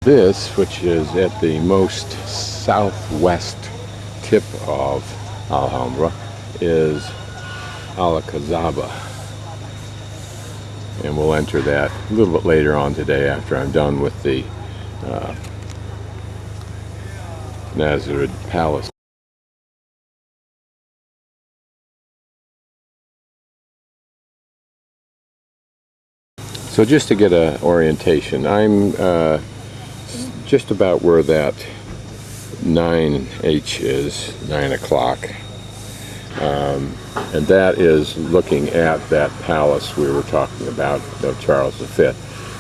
this, which is at the most southwest tip of Alhambra, is Alcazaba. And we'll enter that a little bit later on today after I'm done with the Nazarid Palace. So just to get an orientation, I'm just about where that 9H is, 9 o'clock. And that is looking at that palace we were talking about of Charles V.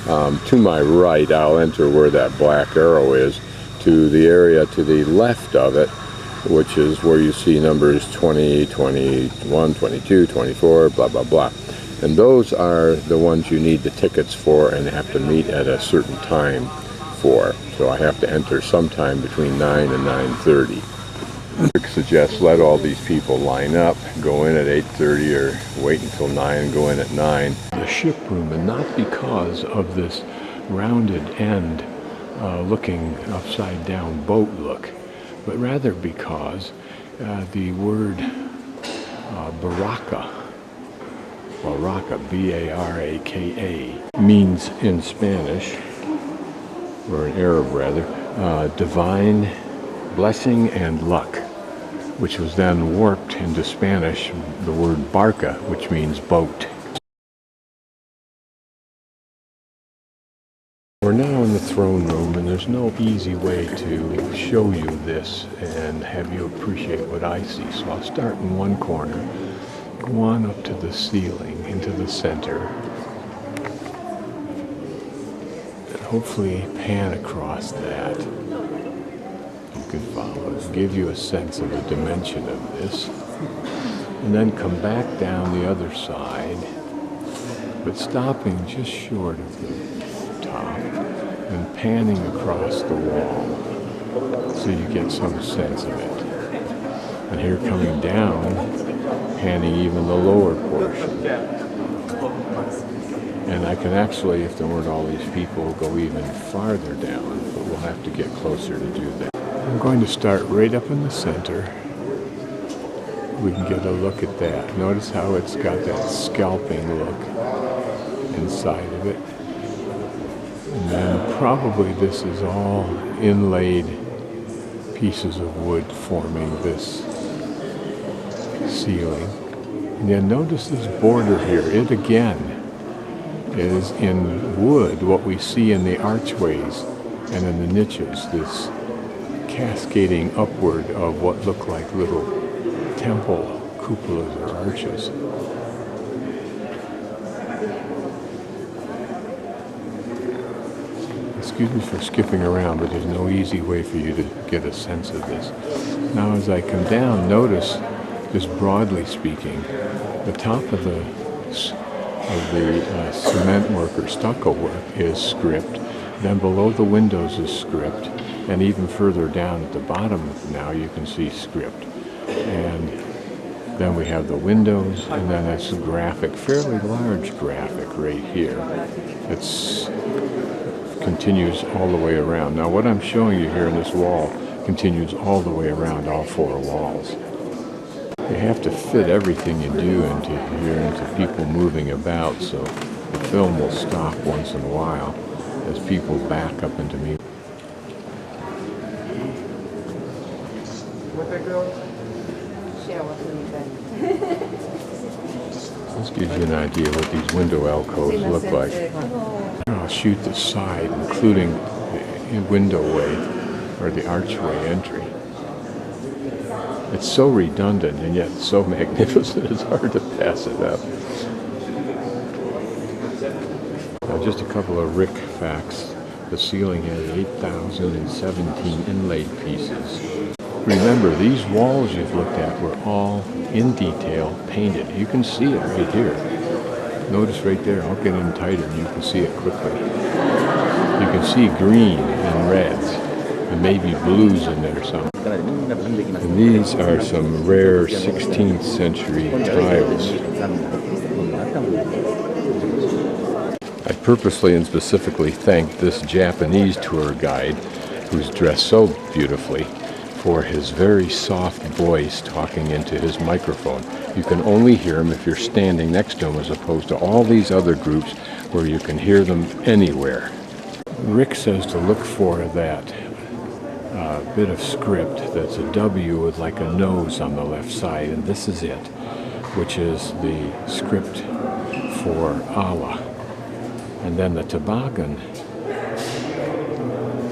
To my right, I'll enter where that black arrow is, to the area to the left of it, which is where you see numbers 20, 21, 22, 24, blah, blah, blah. And those are the ones you need the tickets for and have to meet at a certain time for. So I have to enter sometime between 9 and 9:30. Rick suggests let all these people line up, go in at 8:30 or wait until 9 and go in at 9. The ship room, and not because of this rounded end looking upside down boat look, but rather because the word baraka, B-A-R-A-K-A, means in Spanish, or in Arab rather, divine blessing and luck, which was then warped into Spanish, the word barca, which means boat. We're now in the throne room, and there's no easy way to show you this and have you appreciate what I see. So I'll start in one corner, go on up to the ceiling, into the center, and hopefully pan across that. You can follow it, give you a sense of the dimension of this, and then come back down the other side, but stopping just short of the top and panning across the wall so you get some sense of it. And here coming down, panning even the lower portion. And I can actually, if there weren't all these people, go even farther down, but we'll have to get closer to do that. I'm going to start right up in the center. We can get a look at that. Notice how it's got that scalping look inside of it. And then probably this is all inlaid pieces of wood forming this ceiling. And then notice this border here. It again is in wood, what we see in the archways and in the niches, this cascading upward of what look like little temple cupolas or arches. Excuse me for skipping around, but there's no easy way for you to get a sense of this. Now as I come down, notice, just broadly speaking, the top of the cement work or stucco work is script. Then below the windows is script. And even further down at the bottom now you can see script. And then we have the windows, and then it's a graphic, fairly large graphic right here. It's continues all the way around. Now what I'm showing you here in this wall continues all the way around all four walls. You have to fit everything you do into here, into people moving about, so the film will stop once in a while as people back up into me. This gives you an idea what these window alcoves look like. I'll shoot the side, including the windowway or the archway entry. It's so redundant and yet so magnificent, it's hard to pass it up. Now just a couple of Rick facts. The ceiling has 8,017 inlaid pieces. Remember, these walls you've looked at were all in detail painted. You can see it right here. Notice right there, I'll get in tighter and you can see it quickly. You can see green and reds and maybe blues in there some. And these are some rare 16th century tiles. I purposely and specifically thank this Japanese tour guide, who's dressed so beautifully, for his very soft voice talking into his microphone. You can only hear him if you're standing next to him, as opposed to all these other groups where you can hear them anywhere. Rick says to look for that bit of script that's a W with like a nose on the left side, and this is it, which is the script for Allah. And then the toboggan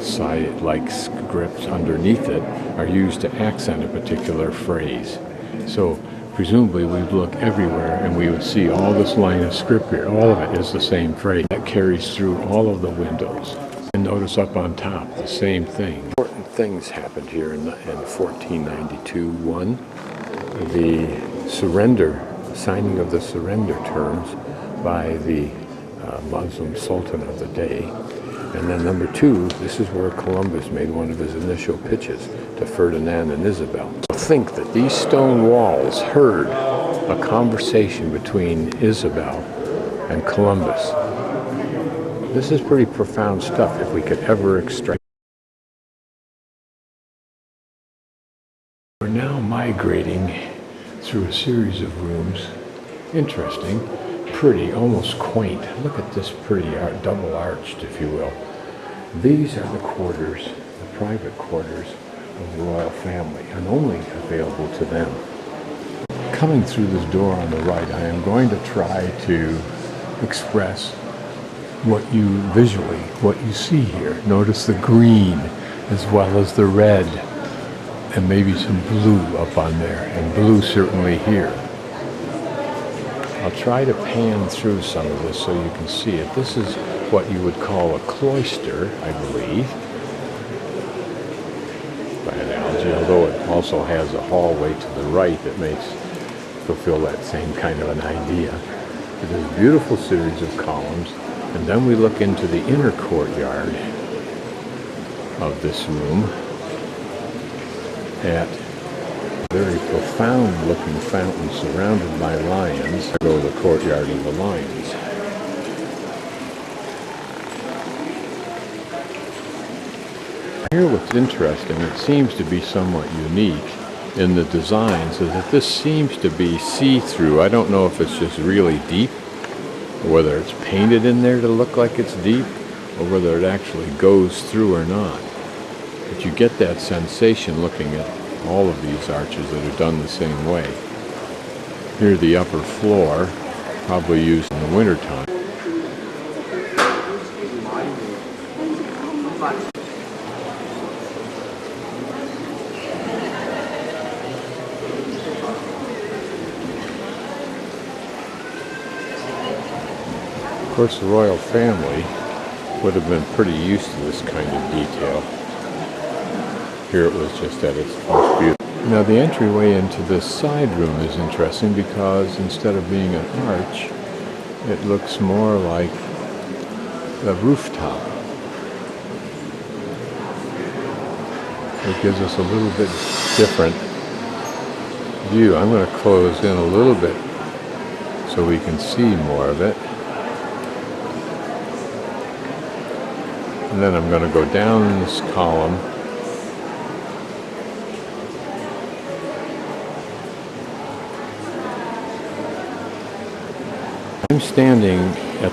side, like scripts underneath it, are used to accent a particular phrase. So presumably we'd look everywhere and we would see all this line of script here. All of it is the same phrase that carries through all of the windows. And notice up on top, the same thing. Important things happened here in 1492. One, the signing of the surrender terms by the Muslim Sultan of the day. And then number two, this is where Columbus made one of his initial pitches to Ferdinand and Isabel. Think that these stone walls heard a conversation between Isabel and Columbus. This is pretty profound stuff if we could ever extract. We're now migrating through a series of rooms. Interesting, pretty, almost quaint. Look at this pretty double arched, if you will. These are the quarters, the private quarters of the royal family, and only available to them. Coming through this door on the right, I am going to try to express what you see here. Notice the green as well as the red, and maybe some blue up on there, and blue certainly here. I'll try to pan through some of this so you can see it. This is what you would call a cloister, I believe, by analogy, although it also has a hallway to the right that makes fulfill that same kind of an idea. It is a beautiful series of columns, and then we look into the inner courtyard of this room at a very profound looking fountain surrounded by lions. Go to the courtyard of the lions. Here what's interesting, it seems to be somewhat unique in the designs, is that this seems to be see-through. I don't know if it's just really deep, or whether it's painted in there to look like it's deep, or whether it actually goes through or not. But you get that sensation looking at all of these arches that are done the same way. Here the upper floor, probably used in the wintertime. Of course, the royal family would have been pretty used to this kind of detail. Here it was just at its most beautiful. Now the entryway into this side room is interesting because instead of being an arch, it looks more like a rooftop. It gives us a little bit different view. I'm going to close in a little bit so we can see more of it. And then I'm going to go down this column. I'm standing at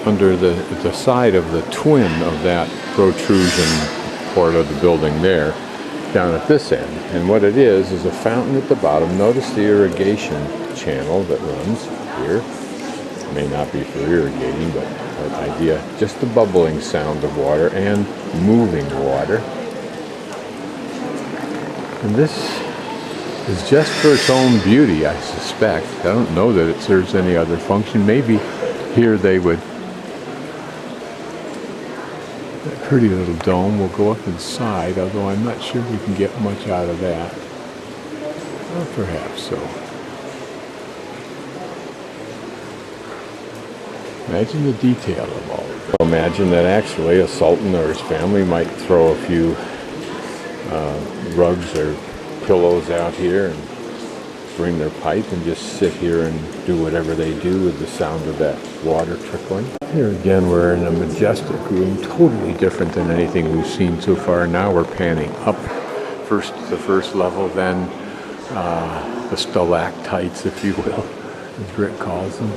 under the side of the twin of that protrusion part of the building there, down at this end. And what it is a fountain at the bottom. Notice the irrigation channel that runs here. It may not be for irrigating, but the idea, just the bubbling sound of water and moving water. And this is just for its own beauty, I suspect. I don't know that it serves any other function. Maybe here they would, that pretty little dome will go up inside, although I'm not sure we can get much out of that. Well, perhaps so. Imagine the detail of all of it. Imagine that actually a sultan or his family might throw a few rugs or pillows out here and bring their pipe and just sit here and do whatever they do with the sound of that water trickling. Here again, we're in a majestic room, totally different than anything we've seen so far. Now we're panning up, first the first level, then the stalactites, if you will, as Rick calls them.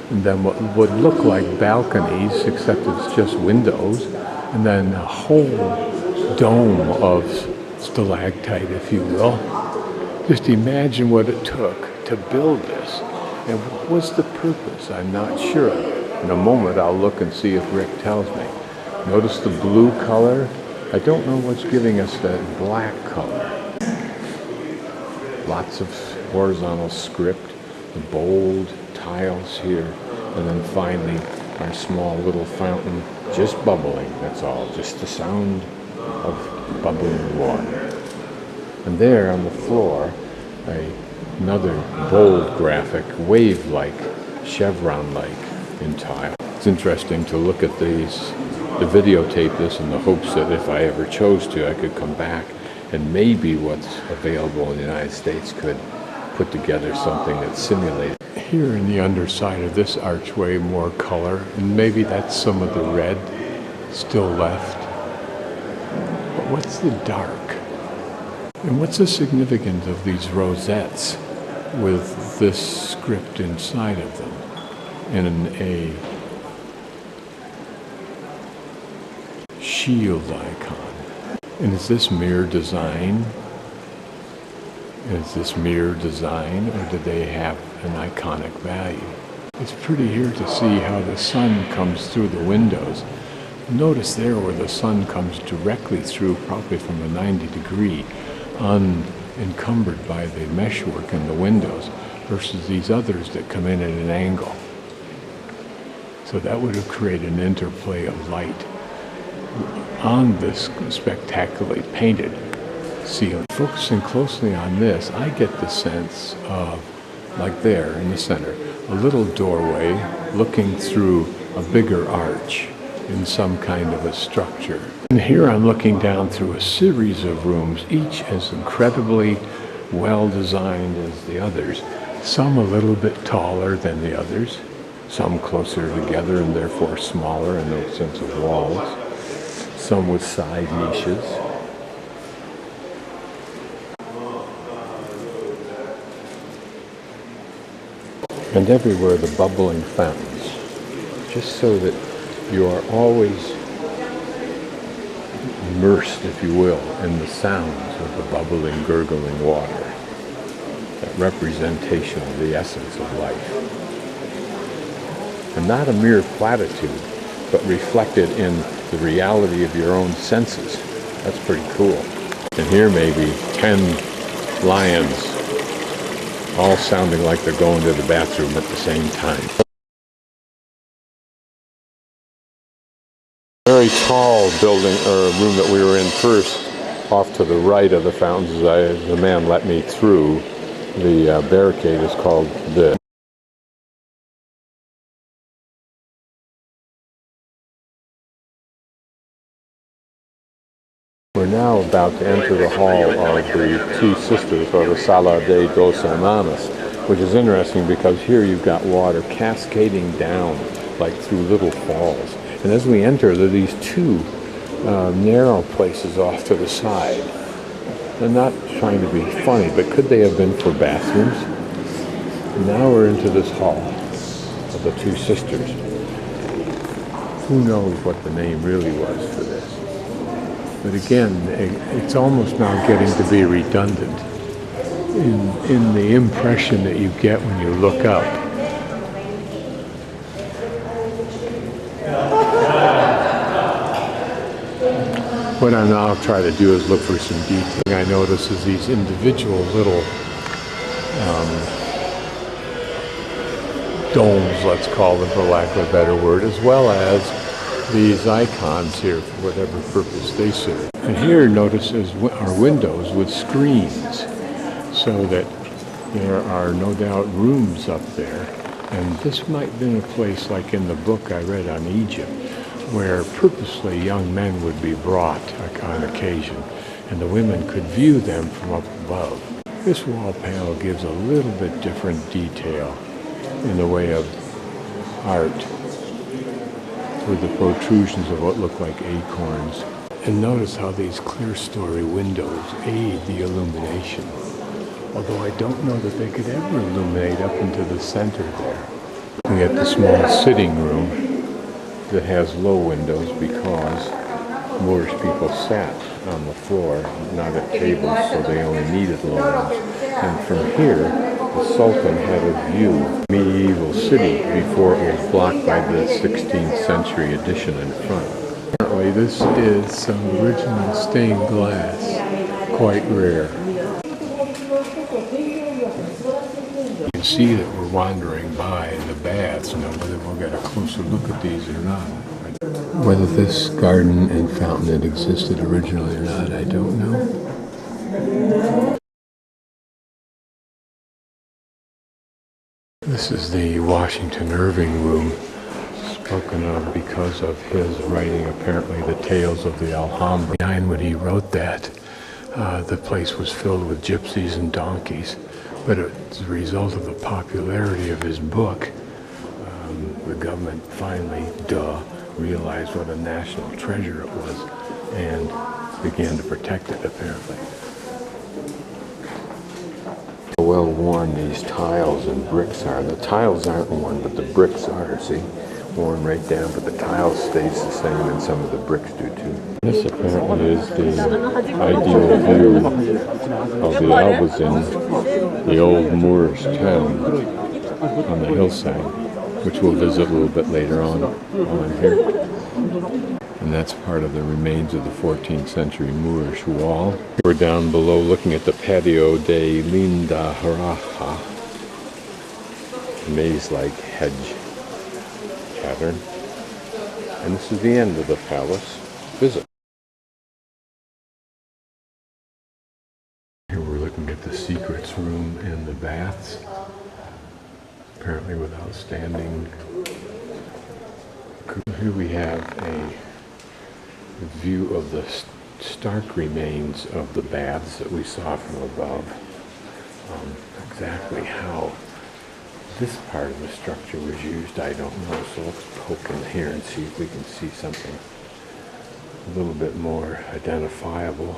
And then what would look like balconies, except it's just windows, and then a whole dome of stalactite, if you will. Just imagine what it took to build this. And what was the purpose? I'm not sure. In a moment, I'll look and see if Rick tells me. Notice the blue color? I don't know what's giving us that black color. Lots of horizontal script, the bold tiles here, and then finally our small little fountain just bubbling, that's all, just the sound of bubbling water. And there on the floor, another bold graphic, wave-like, chevron-like in tile. It's interesting to look at these, to videotape this in the hopes that if I ever chose to, I could come back and maybe what's available in the United States could put together something that simulated. Here in the underside of this archway, more color, and maybe that's some of the red still left. But what's the dark? And what's the significance of these rosettes with this script inside of them and a shield icon? And is this mirror design? Is this mirror design, or do they have an iconic value? It's pretty here to see how the sun comes through the windows. Notice there where the sun comes directly through, probably from a 90-degree, unencumbered by the meshwork in the windows, versus these others that come in at an angle. So that would have created an interplay of light on this spectacularly painted ceiling. Focusing closely on this, I get the sense of, like there in the center, a little doorway looking through a bigger arch in some kind of a structure. And here I'm looking down through a series of rooms, each as incredibly well designed as the others. Some a little bit taller than the others, some closer together and therefore smaller in no sense of walls, some with side niches. And everywhere the bubbling fountains, just so that you are always immersed, if you will, in the sounds of the bubbling, gurgling water. That representation of the essence of life. And not a mere platitude, but reflected in the reality of your own senses. That's pretty cool. And here maybe 10 lions, all sounding like they're going to the bathroom at the same time. Very tall building, or room that we were in first, off to the right of the fountains, the man let me through. The barricade is called the. We're now about to enter the hall of the two sisters, or the Sala de dos Hermanas, which is interesting because here you've got water cascading down like through little falls. And as we enter, there are these two narrow places off to the side. They're not trying to be funny, but could they have been for bathrooms? And now we're into this hall of the two sisters. Who knows what the name really was for this? But again, it's almost now getting to be redundant in the impression that you get when you look up. What I now try to do is look for some detail. I notice is these individual little domes, let's call them for lack of a better word, as well as these icons here for whatever purpose they serve. And here notice are windows with screens, so that there are no doubt rooms up there. And this might have been a place like in the book I read on Egypt, where purposely young men would be brought on occasion, and the women could view them from up above. This wall panel gives a little bit different detail in the way of art, with the protrusions of what look like acorns. And notice how these clerestory windows aid the illumination, although I don't know that they could ever illuminate up into the center there. Looking at the small sitting room that has low windows because Moorish people sat on the floor, not at tables, so they only needed low ones. And from here, the Sultan had a view of the medieval city before it was blocked by the 16th century addition in front. Apparently this is some original stained glass, quite rare. You can see that we're wandering by the baths. Now whether we'll get a closer look at these or not. Whether this garden and fountain had existed originally or not, I don't know. This is the Washington Irving room, spoken of because of his writing apparently the tales of the Alhambra. And when he wrote that, the place was filled with gypsies and donkeys. But as a result of the popularity of his book, the government finally, realized what a national treasure it was and began to protect it, apparently. How well worn these tiles and bricks are. The tiles aren't worn, but the bricks are, see? Worn right down, but the tiles stays the same and some of the bricks do too. This apparently is the ideal view of the Alcazaba, the old Moorish town on the hillside, which we'll visit a little bit later on while I'm here. And that's part of the remains of the 14th century Moorish wall. We're down below looking at the Patio de Alhambra, maze-like hedge pattern. And this is the end of the palace visit. Here we're looking at the secrets room and the baths, apparently with outstanding. Here we have a view of the stark remains of the baths that we saw from above. Exactly how this part of the structure was used, I don't know, so let's poke in here and see if we can see something a little bit more identifiable.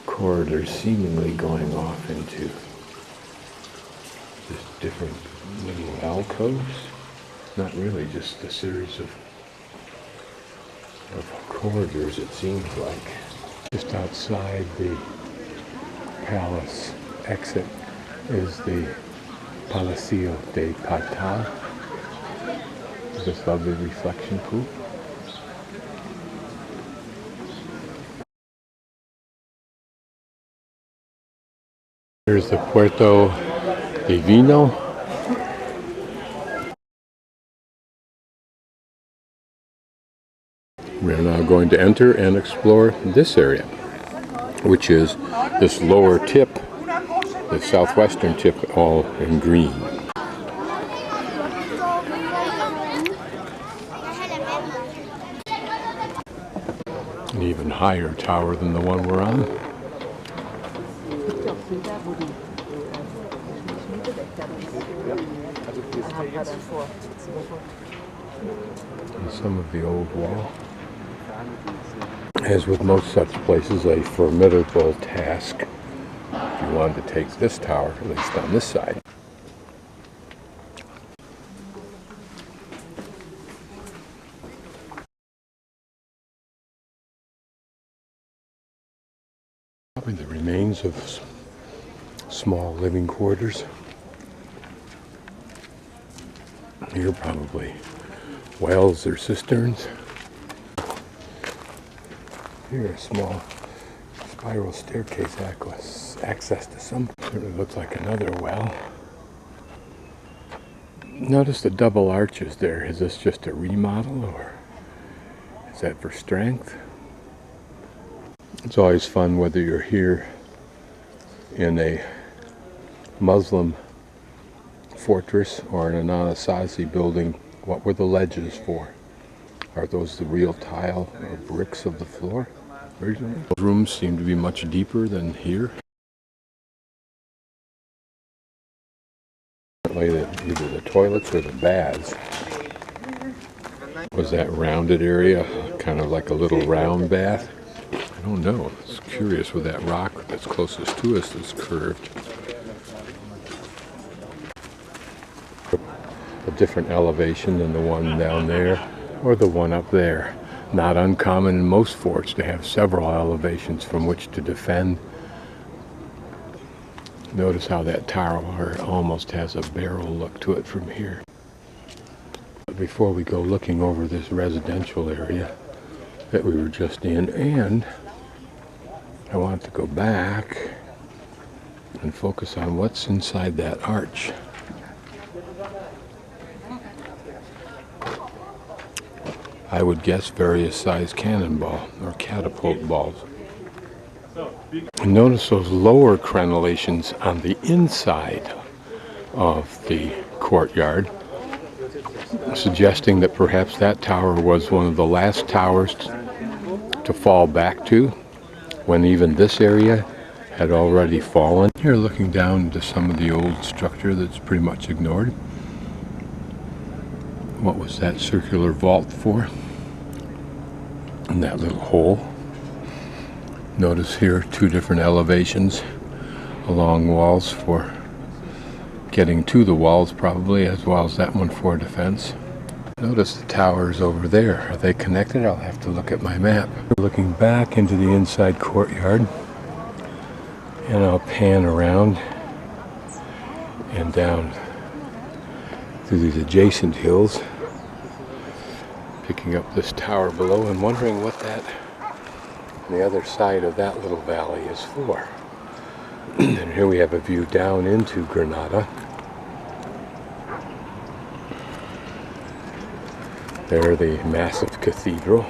Corridors seemingly going off into just different little alcoves. Not really, just a series of corridors, it seems like. Just outside the palace exit is the Palacios Nazaries, this lovely reflection pool. Here's the Puerto de Vino. We're now going to enter and explore this area, which is this lower tip, the southwestern tip, all in green. An even higher tower than the one we're on. And some of the old wall. As with most such places, a formidable task if you wanted to take this tower, at least on this side. Probably the remains of small living quarters. Here probably wells or cisterns. Here a small spiral staircase access to some. Certainly looks like another well. Notice the double arches there. Is this just a remodel or is that for strength? It's always fun whether you're here in a Muslim fortress or in an Alcazaba building. What were the ledges for? Are those the real tile or bricks of the floor? originally. The rooms seem to be much deeper than here. Either the toilets or the baths. Was that rounded area kind of like a little round bath? I don't know. It's curious with that rock that's closest to us that's curved. A different elevation than the one down there or the one up there. Not uncommon in most forts to have several elevations from which to defend. Notice how that tower almost has a barrel look to it from here. Before we go looking over this residential area that we were just in, and I want to go back and focus on what's inside that arch. I would guess various size cannonball or catapult balls. And notice those lower crenellations on the inside of the courtyard, suggesting that perhaps that tower was one of the last towers to fall back to, when even this area had already fallen. Here looking down into some of the old structure that's pretty much ignored. What was that circular vault for? And that little hole. Notice here 2 different elevations along walls for getting to the walls probably, as well as that one for defense. Notice the towers over there. Are they connected? I'll have to look at my map. We're looking back into the inside courtyard, and I'll pan around and down through these adjacent hills, picking up this tower below and wondering what that on the other side of that little valley is for. And here we have a view down into Granada. There, the massive cathedral.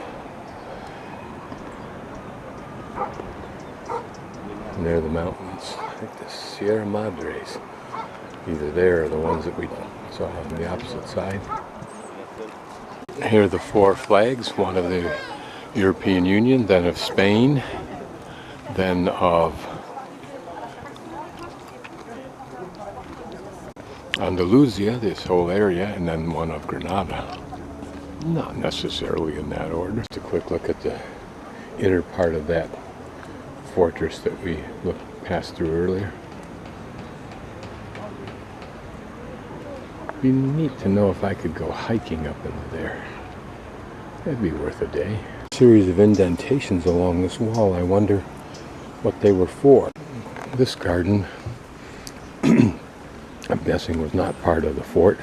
And there are the mountains. I think the Sierra Madres. Either there or the ones that we saw on the opposite side. Here are the 4 flags, one of the European Union, then of Spain, then of Andalusia, this whole area, and then one of Granada. Not necessarily in that order. Just a quick look at the inner part of that fortress that we passed through earlier. It'd be neat to know if I could go hiking up into there. That'd be worth a day. A series of indentations along this wall. I wonder what they were for. This garden, I'm guessing, was not part of the fort.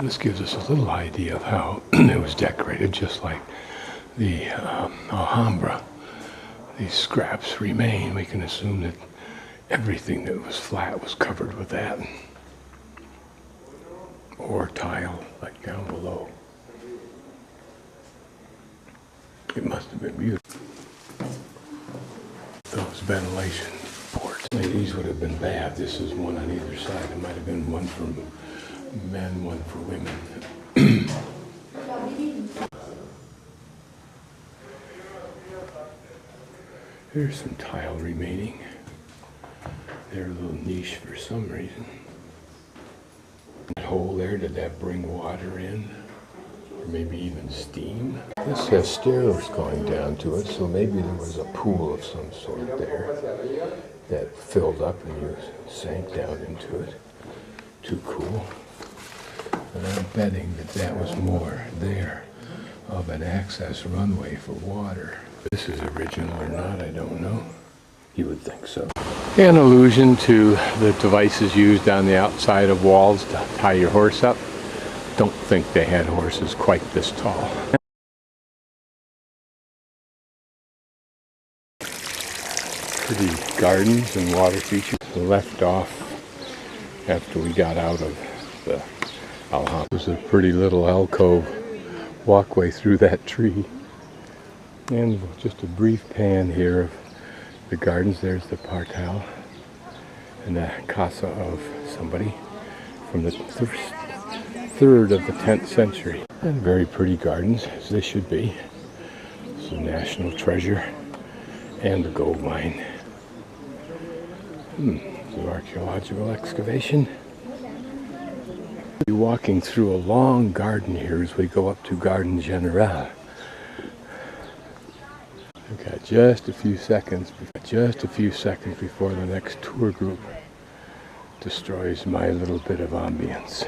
This gives us a little idea of how it was decorated, just like the Alhambra. These scraps remain. We can assume that everything that was flat was covered with that, or tile, like down below. It must have been beautiful. Those ventilation ports. These would have been bad. This is one on either side. It might have been one for men, one for women. There's some tile remaining. There's a little niche for some reason. That hole there, did that bring water in? Or maybe even steam? This has stairs going down to it, so maybe there was a pool of some sort there that filled up and you sank down into it. Too cool. And I'm betting that that was more there of an access runway for water. This is original or not, I don't know. You would think so. An allusion to the devices used on the outside of walls to tie your horse up. Don't think they had horses quite this tall. Pretty gardens and water features left off after we got out of the Alhambra. There's a pretty little alcove walkway through that tree. And just a brief pan here of the gardens. There's the Portal and the casa of somebody from the 3rd of the 10th century. And very pretty gardens, as they should be. It's a national treasure and a gold mine. The archaeological excavation. We're walking through a long garden here as we go up to Garden General. We've got just a few seconds before the next tour group destroys my little bit of ambience.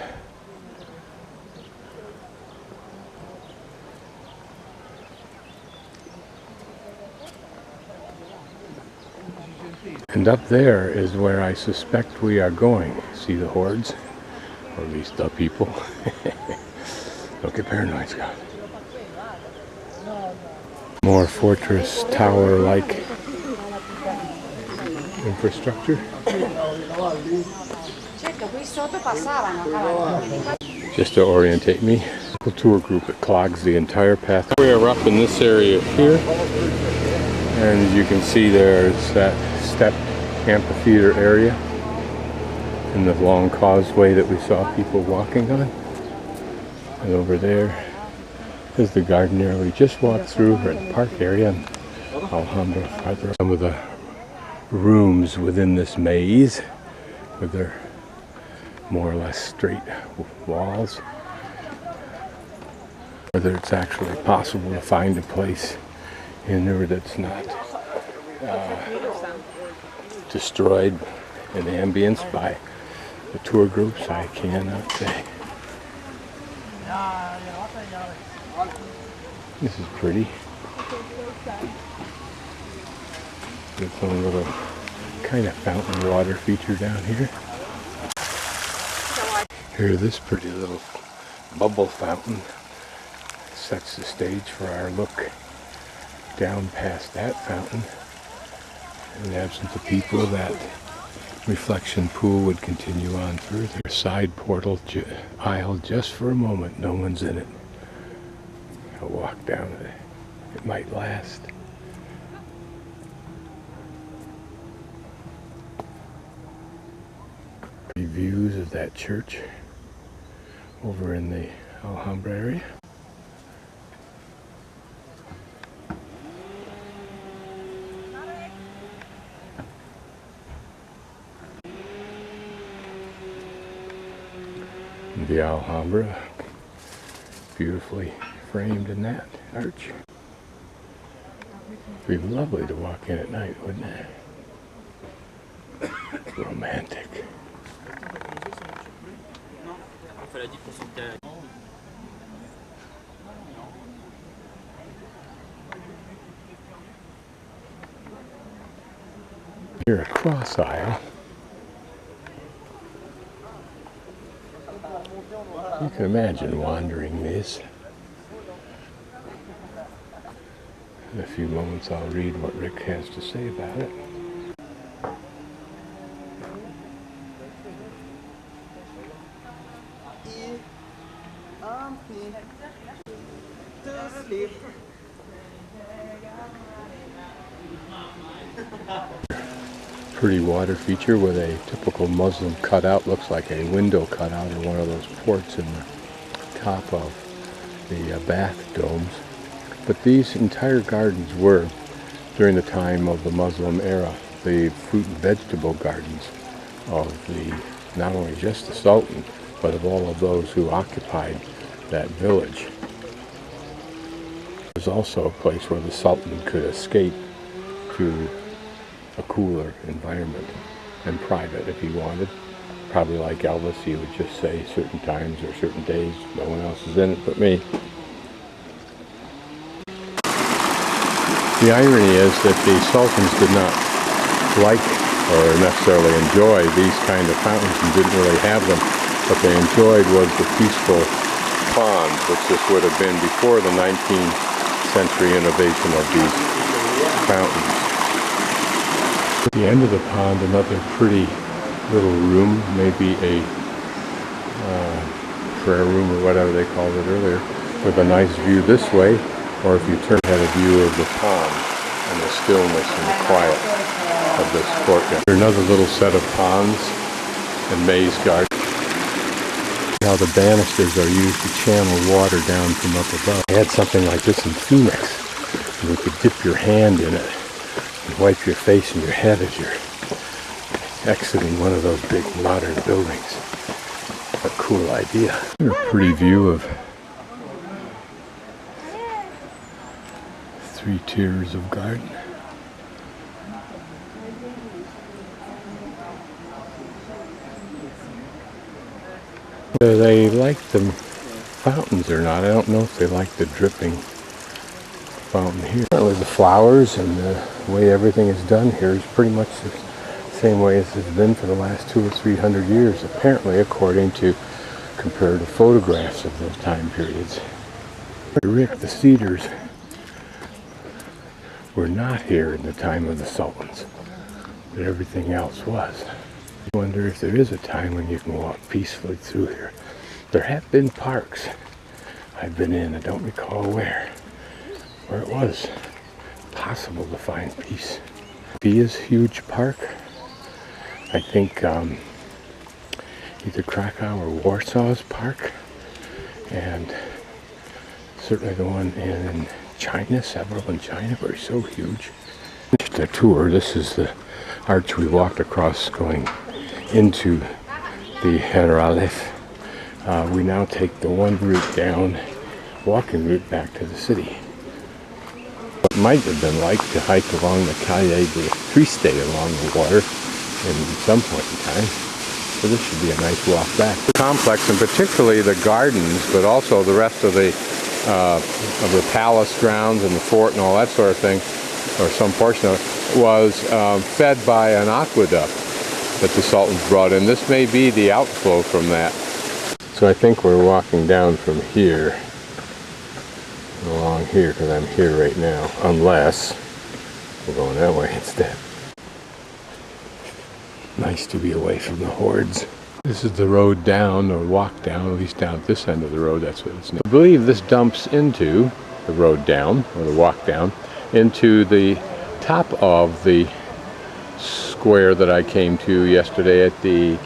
And up there is where I suspect we are going. See the hordes? Or at least the people. Don't get paranoid, Scott. More fortress tower-like infrastructure. Just to orientate me, a tour group that clogs the entire path. We are up in this area here, and as you can see, there's that stepped amphitheater area and the long causeway that we saw people walking on. And over there is the garden area we just walked through, or the park area, and Alhambra farther. Some of the rooms within this maze with their more or less straight walls. Whether it's actually possible to find a place in there that's not destroyed in ambience by the tour groups, I cannot say. This is pretty. There's some little kind of fountain water feature down here. Here, this pretty little bubble fountain sets the stage for our look down past that fountain. In the absence of people, that reflection pool would continue on further. Side portal aisle just for a moment. No one's in it. I'll walk down it. It might last. Views of that church over in the Alhambra area. The Alhambra, beautifully framed in that arch. It'd be lovely to walk in at night, wouldn't it? Romantic. Here, a cross aisle. You can imagine wandering this. In a few moments I'll read what Rick has to say about it. Pretty water feature with a typical Muslim cutout. Looks like a window cutout or one of those ports in the top of the bath domes. But these entire gardens were, during the time of the Muslim era, the fruit and vegetable gardens of the, not only just the Sultan, but of all of those who occupied that village. It was also a place where the Sultan could escape to a cooler environment and private if he wanted. Probably like Elvis, he would just say certain times or certain days, no one else is in it but me. The irony is that the Sultans did not like or necessarily enjoy these kind of fountains and didn't really have them. What they enjoyed was the peaceful pond, which this would have been before the 19th century innovation of these fountains. At the end of the pond, another pretty little room, maybe a prayer room or whatever they called it earlier, with a nice view this way or if you turn, had a view of the pond and the stillness and the quiet of this courtyard. Another little set of ponds and maze garden. How the banisters are used to channel water down from up above. I had something like this in Phoenix, and you could dip your hand in it and wipe your face and your head as you're exiting one of those big modern buildings. A cool idea. A pretty view of 3 tiers of garden. Whether they like the fountains or not, I don't know if they like the dripping fountain here. Apparently the flowers and the way everything is done here is pretty much the same way as it's been for the last 200 or 300 years, apparently, according to comparative photographs of those time periods. Rick, the cedars were not here in the time of the Sultans, but everything else was. I wonder if there is a time when you can walk peacefully through here. There have been parks I've been in, I don't recall where it was possible to find peace. Via's huge park, I think either Krakow or Warsaw's park, and certainly the one in China, several in China, were so huge. Just a tour. This is the arch we walked across going into the Generales. We now take the one route down, walking route back to the city. It might have been like to hike along the Calle de Triste along the water in some point in time. So this should be a nice walk back. The complex, and particularly the gardens, but also the rest of the palace grounds and the fort and all that sort of thing, or some portion of it, was fed by an aqueduct that the Sultans brought in. This may be the outflow from that. So I think we're walking down from here, along here, because I'm here right now, unless we're going that way instead. Nice to be away from the hordes. This is the road down, or walk down, at least down at this end of the road, that's what it's named. I believe this dumps into the road down, or the walk down, into the top of the square that I came to yesterday at the,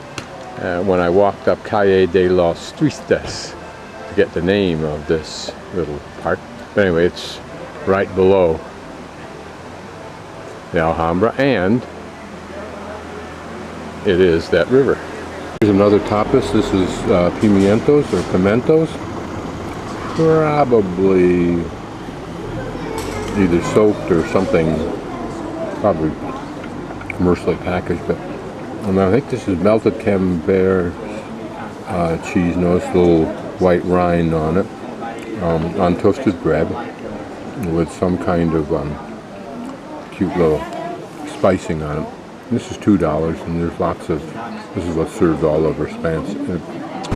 when I walked up Calle de los Tristes, to get the name of this little park. But anyway, it's right below the Alhambra, and it is that river. Here's another tapas. This is pimientos or pimentos. Probably either soaked or something, probably commercially packaged, but I think this is melted camembert cheese, notice a little white rind on it, on toasted bread with some kind of cute little spicing on it. This is $2, and there's lots of, this is what's served all over Spanish.